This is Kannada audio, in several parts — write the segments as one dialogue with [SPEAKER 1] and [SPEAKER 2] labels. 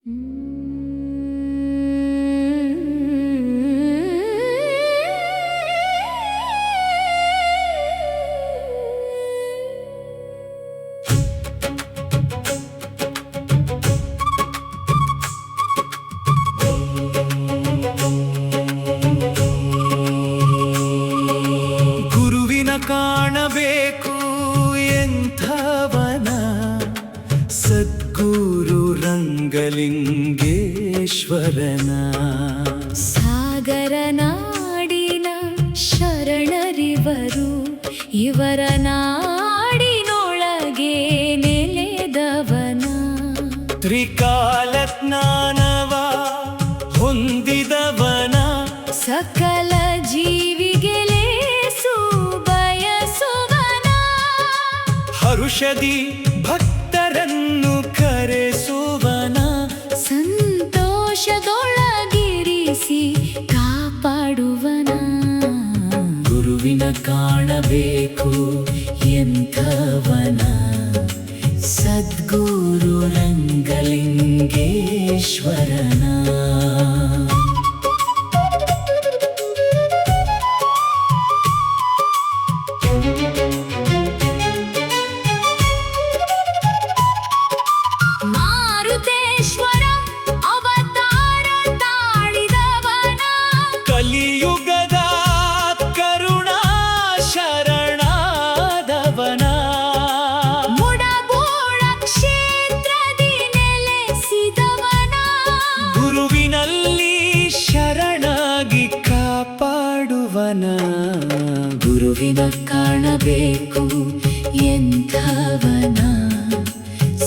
[SPEAKER 1] ಗುರುವಿನ ಕಾಣಬೇಕು ಎಂಥವನ, ಸದ್ಗುರು ರಂಗಲಿಂಗೇಶ್ವರನ.
[SPEAKER 2] ಸಾಗರ ನಾಡಿನ ಶರಣರಿವರು, ಇವರ ನಾಡಿನೊಳಗೆ ನೆಲೆದವನ.
[SPEAKER 1] ತ್ರಿಕಾಲ ಜ್ಞಾನವ ಹೊಂದಿದವನ,
[SPEAKER 2] ಸಕಲ ಜೀವಿಗೆ ಲೇಸು ಬಯಸುವನ.
[SPEAKER 1] ಹರುಷದಿ ಭಕ್ತರನ್ನು ಕರೆಸುವನ,
[SPEAKER 2] ಸಂತೋಷದೊಳಗಿರಿಸಿ ಕಾಪಾಡುವನ.
[SPEAKER 1] ಗುರುವಿನ ಕಾಣಬೇಕು ಎಂಥವನ, ಸದ್ಗುರು ರಂಗಲಿಂಗೇಶ್ವರನ.
[SPEAKER 2] ಮಾರುತೇಶ್ವರ ಅವತಾರ ತಾಳಿದವನ,
[SPEAKER 1] ಕಲಿಯುಗದ ಕರುಣಾ ಶರಣಾದವನ.
[SPEAKER 2] ಮುಡಬೋಳ ಕ್ಷೇತ್ರದಿ ನೆಲೆಸಿದವನ.
[SPEAKER 1] ಗುರುವಿನಲ್ಲಿ ಶರಣಾಗಿ ಕಾಪಾಡುವನ. ಗುರುವಿನ ಕಾಣಬೇಕು ಎಂಥವನ,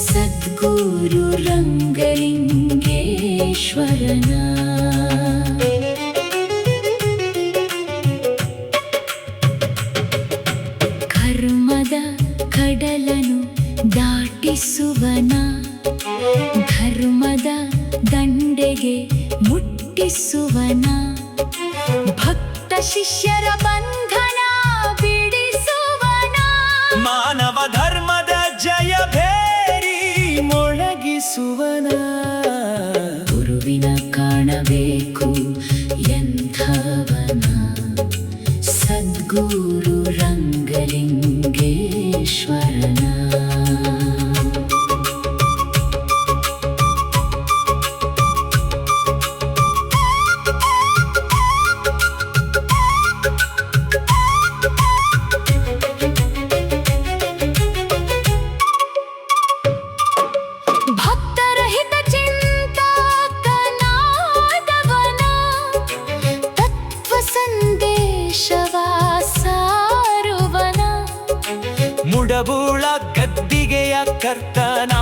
[SPEAKER 1] ಸದ್ಗುರು ರಂಗಲಿಂಗೇಶ್ವರನ. ಕರ್ಮದ ಕಡಲನು ದಾಟಿಸುವನ, ಧರ್ಮದ ದಂಡೆಗೆ ಮುಟ್ಟಿಸುವನ. ಭಕ್ತ ಶಿಷ್ಯರ ಬಂಧನ ಬಿಡಿಸುವನ. ಮಾನವ ಧರ್ಮದ ಜಯ ಭೇರಿ ಮೊಳಗಿಸುವನ. ಗುರುವಿನ ಕಾಣಬೇಕು ಎಂಥವನ, ಸದ್ಗುರು ರಂಗಲಿಂಗೇಶ್ವರನ.
[SPEAKER 2] ಭಕ್ತರ ಹಿತ ಚಿಂತಕನಾದವನ, ತತ್ವ ಸಂದೇಶವ ಸಾರುವನ.
[SPEAKER 1] ಮುಡಬೂಳ ಗದ್ದಿಗೆಯ ಕರ್ತನ